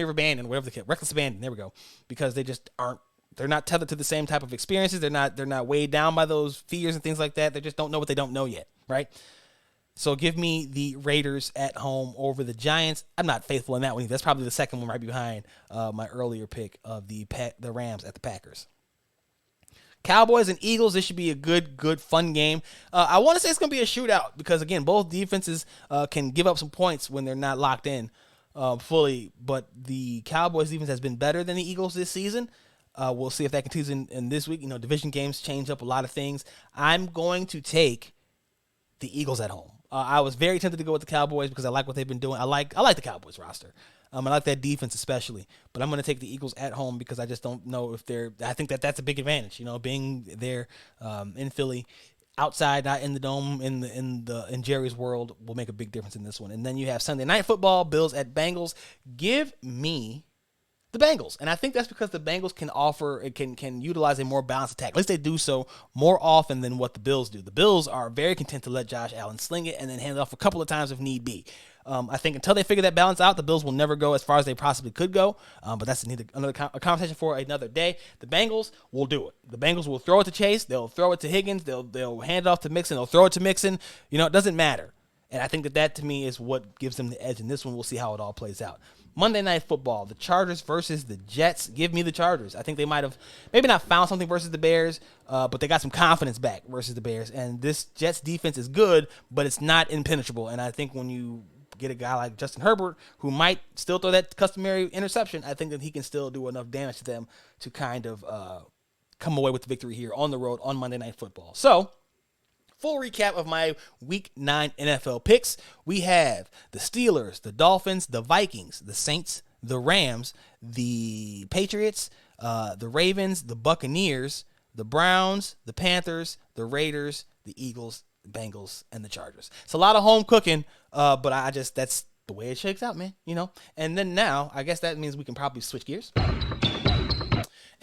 abandon, whatever the reckless abandon. There we go, because they just aren't. They're not tethered to the same type of experiences. They're not weighed down by those fears and things like that. They just don't know what they don't know yet, right? So give me the Raiders at home over the Giants. I'm not faithful in that one. That's probably the second one right behind my earlier pick of the Rams at the Packers. Cowboys and Eagles, this should be a good, fun game. I want to say it's going to be a shootout because, again, both defenses can give up some points when they're not locked in fully. But the Cowboys defense has been better than the Eagles this season. We'll see if that continues in this week. Division games change up a lot of things. I'm going to take the Eagles at home. I was very tempted to go with the Cowboys because I like what they've been doing. I like the Cowboys roster. I like that defense especially, but I'm going to take the Eagles at home because I just don't know if they're. I think that's a big advantage. Being there in Philly, outside, not in the dome, in Jerry's world, will make a big difference in this one. And then you have Sunday Night Football, Bills at Bengals. Give me the Bengals, and I think that's because the Bengals can utilize a more balanced attack. At least they do so more often than what the Bills do. The Bills are very content to let Josh Allen sling it and then hand it off a couple of times if need be. I think until they figure that balance out, the Bills will never go as far as they possibly could go. But that's a conversation for another day. The Bengals will do it. The Bengals will throw it to Chase. They'll throw it to Higgins. They'll hand it off to Mixon. They'll throw it to Mixon. It doesn't matter. And I think that to me is what gives them the edge in this one. We'll see how it all plays out. Monday Night Football, the Chargers versus the Jets. Give me the Chargers. I think they might have maybe not found something versus the Bears, but they got some confidence back versus the Bears. And this Jets defense is good, but it's not impenetrable. And I think when you get a guy like Justin Herbert, who might still throw that customary interception, I think that he can still do enough damage to them to kind of come away with the victory here on the road on Monday Night Football. So, full recap of my Week 9 NFL picks. We have the Steelers, the Dolphins, the Vikings, the Saints, the Rams, the Patriots, the Ravens, the Buccaneers, the Browns, the Panthers, the Raiders, the Eagles, the Bengals, and the Chargers. It's a lot of home cooking, but that's the way it shakes out, man. And then now, I guess that means we can probably switch gears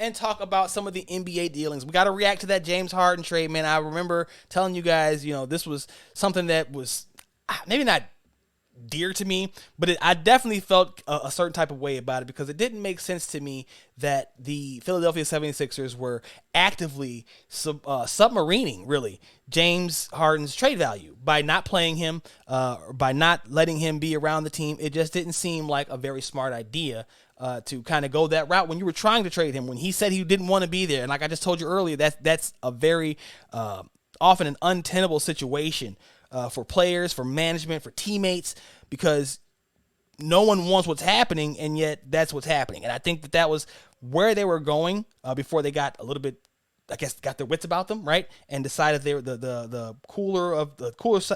and talk about some of the NBA dealings. We got to react to that James Harden trade, man. I remember telling you guys, this was something that was maybe not dear to me, but I definitely felt a certain type of way about it because it didn't make sense to me that the Philadelphia 76ers were actively submarining, really, James Harden's trade value by not playing him, by not letting him be around the team. It just didn't seem like a very smart idea to kind of go that route when you were trying to trade him, when he said he didn't want to be there. And like I just told you earlier, that's a very often an untenable situation for players, for management, for teammates, because no one wants what's happening, and yet that's what's happening. And I think that was where they were going before they got a little bit, I guess, got their wits about them, right? And decided they were the cooler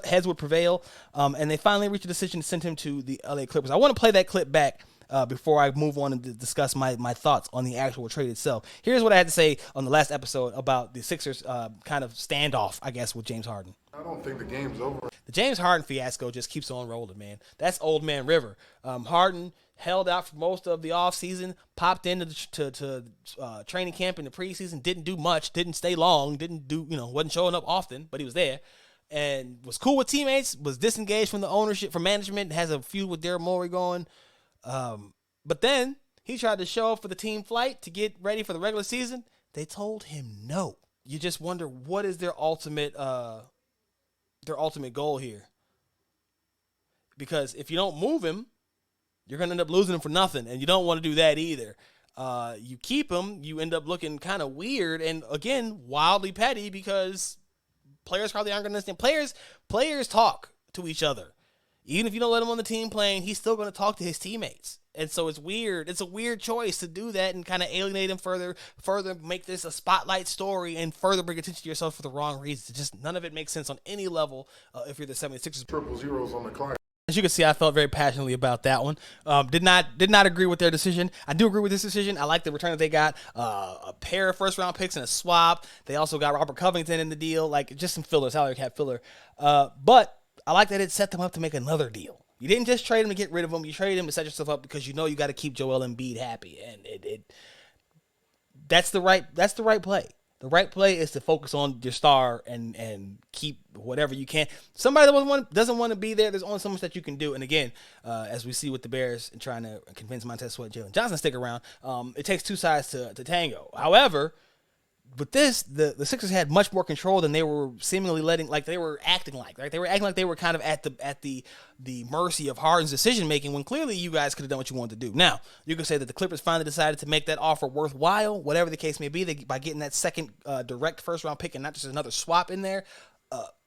heads would prevail. And they finally reached a decision to send him to the LA Clippers. I want to play that clip back before I move on and discuss my thoughts on the actual trade itself. Here's what I had to say on the last episode about the Sixers kind of standoff, I guess, with James Harden. I don't think the game's over. The James Harden fiasco just keeps on rolling, man. That's old man River. Harden held out for most of the offseason, popped into to training camp in the preseason, didn't do much, didn't stay long, wasn't showing up often, but he was there. And was cool with teammates, was disengaged from the ownership, from management, has a feud with Daryl Morey going. But then he tried to show up for the team flight to get ready for the regular season. They told him no. You just wonder, what is their ultimate goal here? Because if you don't move him, you're going to end up losing him for nothing, and you don't want to do that either. You keep him, you end up looking kind of weird and, again, wildly petty because players probably aren't going to understand. Players talk to each other. Even if you don't let him on the team playing, he's still going to talk to his teammates. And so it's weird. It's a weird choice to do that and kind of alienate him further make this a spotlight story and further bring attention to yourself for the wrong reasons. It's just none of it makes sense on any level if you're the 76ers. Triple zeros on the clock. As you can see, I felt very passionately about that one. Did not agree with their decision. I do agree with this decision. I like the return that they got. A pair of first-round picks and a swap. They also got Robert Covington in the deal. Like, just some filler, salary cap filler. But I like that it set them up to make another deal. You didn't just trade him to get rid of him. You traded him to set yourself up because you know you got to keep Joel Embiid happy, and that's the right play. The right play is to focus on your star and keep whatever you can. Somebody that doesn't want to be there, there's only so much that you can do. And again, as we see with the Bears and trying to convince Montez Sweat, Jalen Johnson to stick around, it takes two sides to tango. However, with this, the Sixers had much more control than they were seemingly they were acting like, right? They were acting like they were kind of at the mercy of Harden's decision making when clearly you guys could have done what you wanted to do. Now, you could say that the Clippers finally decided to make that offer worthwhile, whatever the case may be, by getting that second direct first round pick and not just another swap in there.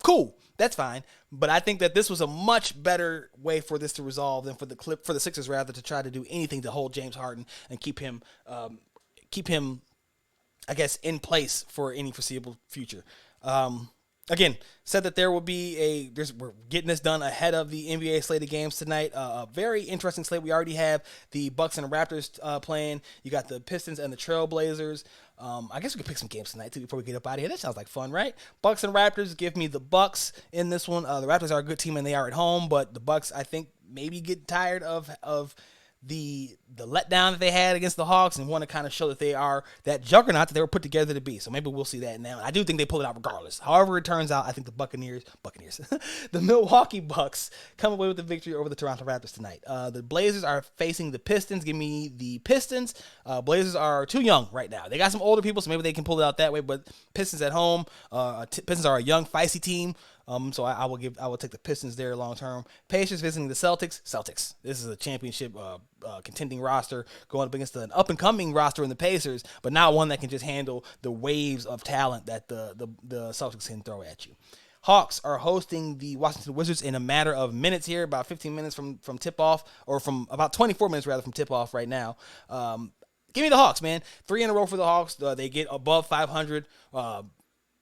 Cool, that's fine. But I think that this was a much better way for this to resolve than for the Sixers rather to try to do anything to hold James Harden and keep him I guess, in place for any foreseeable future. again, said that there will be we're getting this done ahead of the NBA slate of games tonight. A very interesting slate. We already have the Bucks and Raptors playing. You got the Pistons and the Trailblazers. I guess we could pick some games tonight too before we get up out of here. That sounds like fun, right? Bucks and Raptors. Give me the Bucks in this one. The Raptors are a good team and they are at home, but the Bucks, I think, maybe get tired of the letdown that they had against the Hawks and want to kind of show that they are that juggernaut that they were put together to be. So maybe we'll see that now. I do think they pull it out regardless. However it turns out, I think the Buccaneers, the Milwaukee Bucks come away with the victory over the Toronto Raptors tonight. The Blazers are facing the Pistons. Give me the Pistons. Blazers are too young right now. They got some older people, so maybe they can pull it out that way, but Pistons at home. Pistons are a young, feisty team. So I will take the Pistons there long term. Pacers visiting the Celtics. Celtics. This is a championship contending roster going up against an up and coming roster in the Pacers, but not one that can just handle the waves of talent that the Celtics can throw at you. Hawks are hosting the Washington Wizards in a matter of minutes here, about 15 minutes from tip off, or from about 24 minutes rather from tip off right now. Give me the Hawks, man. 3 in a row for the Hawks. They get above 500.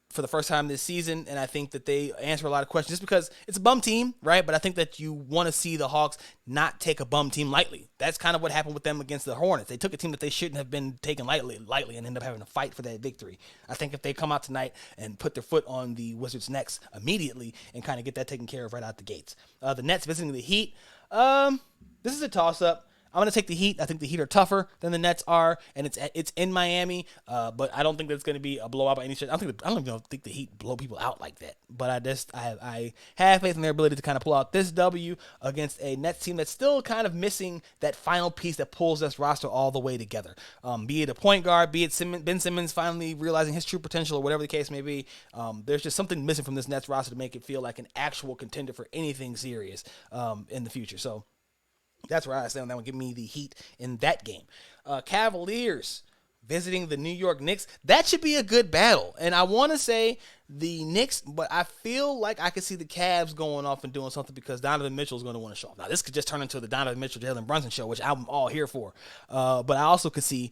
For the first time this season, and I think that they answer a lot of questions just because it's a bum team, right? But I think that you want to see the Hawks not take a bum team lightly. That's kind of what happened with them against the Hornets. They took a team that they shouldn't have been taken lightly and ended up having to fight for that victory. I think if they come out tonight and put their foot on the Wizards' necks immediately and kind of get that taken care of right out the gates. The Nets visiting the Heat. This is a toss-up. I'm going to take the Heat. I think the Heat are tougher than the Nets are, and it's in Miami, but I don't think that's going to be a blowout by any stretch. I don't even think the Heat blow people out like that, but I have faith in their ability to kind of pull out this W against a Nets team that's still kind of missing that final piece that pulls this roster all the way together. Be it a point guard, be it Ben Simmons finally realizing his true potential or whatever the case may be. There's just something missing from this Nets roster to make it feel like an actual contender for anything serious in the future. So that's where I stand on that one. Give me the Heat in that game. Cavaliers visiting the New York Knicks. That should be a good battle. And I want to say the Knicks, but I feel like I could see the Cavs going off and doing something because Donovan Mitchell is going to want to show off. Now, this could just turn into the Donovan Mitchell, Jalen Brunson show, which I'm all here for. But I also could see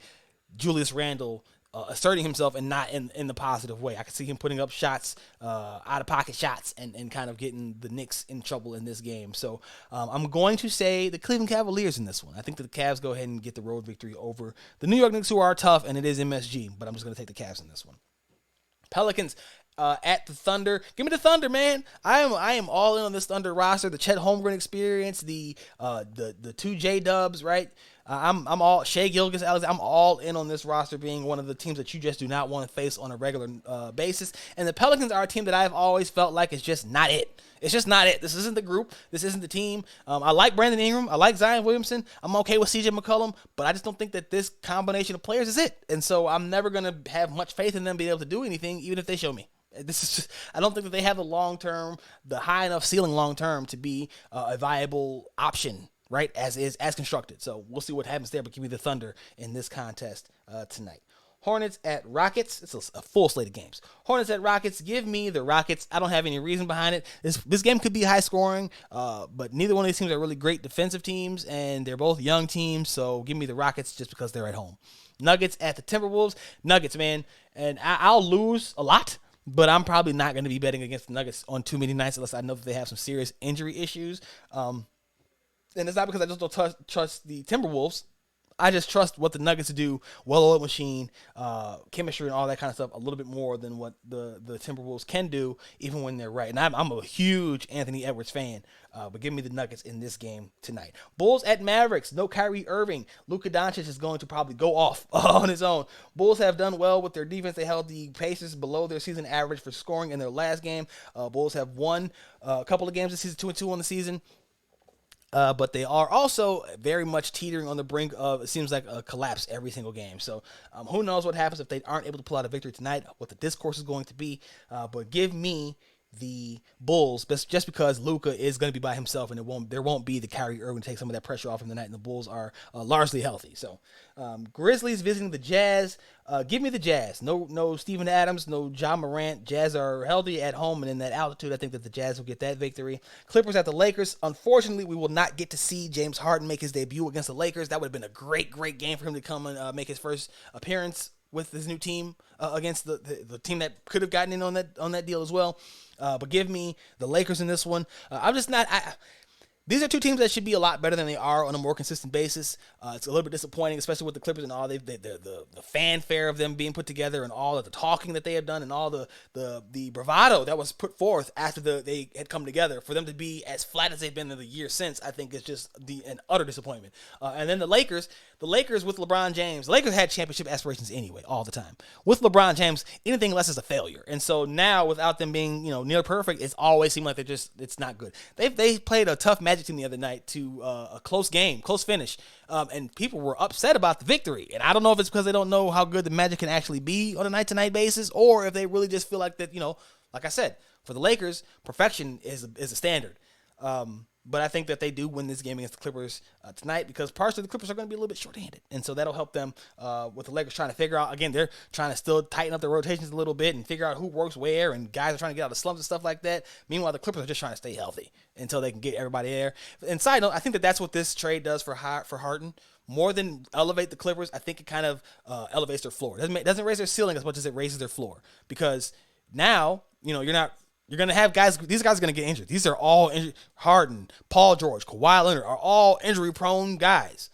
Julius Randle asserting himself and not in the positive way. I could see him putting up shots, out-of-pocket shots, and kind of getting the Knicks in trouble in this game. So I'm going to say the Cleveland Cavaliers in this one. I think that the Cavs go ahead and get the road victory over the New York Knicks, who are tough, and it is MSG, but I'm just going to take the Cavs in this one. Pelicans at the Thunder. Give me the Thunder, man. I am all in on this Thunder roster. The Chet Holmgren experience, the two J-Dubs, right? I'm all Shai Gilgeous-Alexander. I'm all in on this roster being one of the teams that you just do not want to face on a regular basis. And the Pelicans are a team that I've always felt like is just not it. It's just not it. This isn't the group. This isn't the team. I like Brandon Ingram. I like Zion Williamson. I'm okay with CJ McCollum, but I just don't think that this combination of players is it. And so I'm never going to have much faith in them being able to do anything, even if they show me. This is just, I don't think that they have the high enough ceiling long term to be a viable option, right, as constructed. So we'll see what happens there, but give me the Thunder in this contest tonight. Hornets at Rockets. It's a full slate of games. Hornets at Rockets. Give me the Rockets. I don't have any reason behind it. This game could be high scoring, but neither one of these teams are really great defensive teams, and they're both young teams, so give me the Rockets just because they're at home. Nuggets at the Timberwolves. Nuggets, man, and I'll lose a lot, but I'm probably not going to be betting against the Nuggets on too many nights unless I know that they have some serious injury issues. And it's not because I just don't trust the Timberwolves. I just trust what the Nuggets do, well-oiled machine, chemistry and all that kind of stuff a little bit more than what the Timberwolves can do, even when they're right. And I'm a huge Anthony Edwards fan, but give me the Nuggets in this game tonight. Bulls at Mavericks. No Kyrie Irving. Luka Doncic is going to probably go off on his own. Bulls have done well with their defense. They held the Pacers below their season average for scoring in their last game. Bulls have won a couple of games this season, 2-2 on the season. But they are also very much teetering on the brink of, it seems like, a collapse every single game. So who knows what happens if they aren't able to pull out a victory tonight, what the discourse is going to be. But give me the Bulls just because Luka is going to be by himself and there won't be the Kyrie Irving to take some of that pressure off him tonight, and the Bulls are largely healthy. So Grizzlies visiting the Jazz. Give me the Jazz. No Steven Adams, no Ja Morant. Jazz are healthy at home and in that altitude. I think that the Jazz will get that victory. Clippers at the Lakers. Unfortunately, we will not get to see James Harden make his debut against the Lakers. That would have been a great game for him to come and make his first appearance with this new team against the team that could have gotten in on that deal as well. But give me the Lakers in this one. I'm just not. These are two teams that should be a lot better than they are on a more consistent basis. It's a little bit disappointing, especially with the Clippers and all the fanfare of them being put together and all of the talking that they have done and all the bravado that was put forth after they had come together. For them to be as flat as they've been in the year since, I think is just an utter disappointment. And then the Lakers with LeBron James. The Lakers had championship aspirations anyway, all the time. With LeBron James, anything less is a failure. And so now, without them being near perfect, it's always seemed like it's not good. They played a tough Magic team the other night to a close game, close finish, and people were upset about the victory. And I don't know if it's because they don't know how good the Magic can actually be on a night-to-night basis, or if they really just feel like that. Like I said, for the Lakers, perfection is a standard. But I think that they do win this game against the Clippers tonight, because partially the Clippers are going to be a little bit shorthanded. And so that'll help them with the Lakers trying to figure out, again, they're trying to still tighten up their rotations a little bit and figure out who works where, and guys are trying to get out of slumps and stuff like that. Meanwhile, the Clippers are just trying to stay healthy until they can get everybody there. And side note, I think that's what this trade does for Harden. More than elevate the Clippers, I think it kind of elevates their floor. It doesn't raise their ceiling as much as it raises their floor, because now, you're going to have guys, these guys are going to get injured. These are all injured. Harden, Paul George, Kawhi Leonard are all injury-prone guys.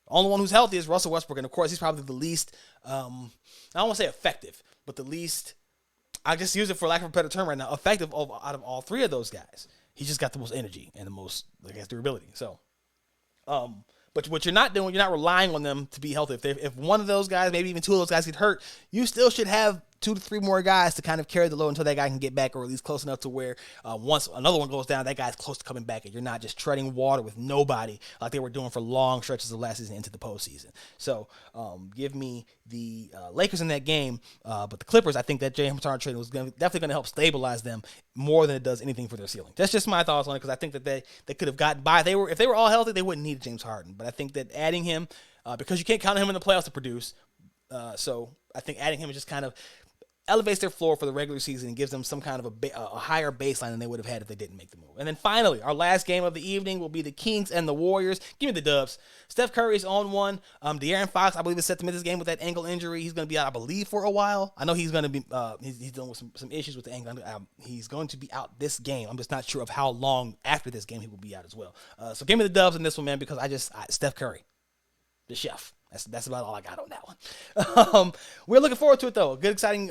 The only one who's healthy is Russell Westbrook, and of course, he's probably the least, I don't want to say effective, but the least, I just use it for lack of a better term right now, effective out of all three of those guys. He's just got the most energy and the most, durability. So, but what you're not doing, you're not relying on them to be healthy. If one of those guys, maybe even two of those guys get hurt, you still should have 2 to 3 more guys to kind of carry the load until that guy can get back, or at least close enough to where once another one goes down, that guy's close to coming back, and you're not just treading water with nobody like they were doing for long stretches of last season into the postseason. So give me the Lakers in that game, but the Clippers, I think that James Harden trade was definitely going to help stabilize them more than it does anything for their ceiling. That's just my thoughts on it, because I think that they could have gotten by. If they were all healthy, they wouldn't need James Harden. But I think that adding him, because you can't count on him in the playoffs to produce, so I think adding him is just kind of elevates their floor for the regular season and gives them some kind of a higher baseline than they would have had if they didn't make the move. And then finally, our last game of the evening will be the Kings and the Warriors. Give me the Dubs. Steph Curry is on one. De'Aaron Fox, I believe, is set to miss this game with that ankle injury. He's going to be out, I believe, for a while. I know he's going to be he's dealing with some issues with the ankle. He's going to be out this game. I'm just not sure of how long after this game he will be out as well. So give me the Dubs in this one, man, because Steph Curry, the chef. That's about all I got on that one. We're looking forward to it, though. Good, exciting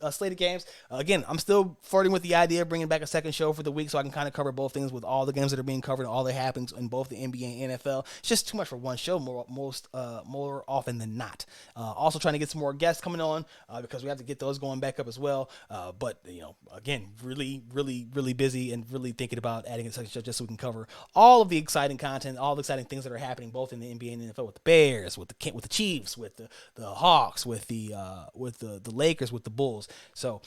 slate of games. Again, I'm still flirting with the idea of bringing back a second show for the week so I can kind of cover both things with all the games that are being covered and all that happens in both the NBA and NFL. It's just too much for one show more often than not. Also trying to get some more guests coming on because we have to get those going back up as well. But, again, really, really, really busy and really thinking about adding a second show just so we can cover all of the exciting content, all the exciting things that are happening both in the NBA and the NFL with the Bears, with the Chiefs, with the Hawks, with the Lakers, with the Bulls. So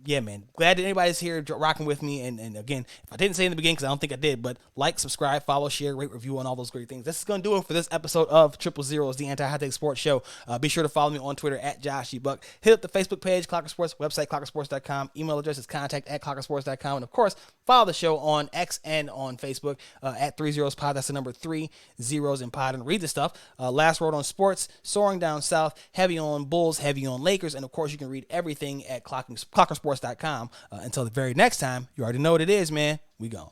yeah, man, glad that anybody's here rocking with me. And again, if I didn't say in the beginning, because I don't think I did, but like, subscribe, follow, share, rate, review, and all those great things. This is going to do it for this episode of 000's the Anti-High Take Sports Show. Be sure to follow me on Twitter at Josh G. Buck. Hit up the Facebook page, Clocker Sports, website clockersports.com. Email address is contact@clockersports.com. And of course, follow the show on X and on Facebook at 30s Pod. That's the number 30 in Pod. And read the stuff. Last Word on Sports, Soaring Down South, heavy on Bulls, heavy on Lakers. And of course, you can read everything at clockersports.com. Until the very next time, you already know what it is, man. We gone.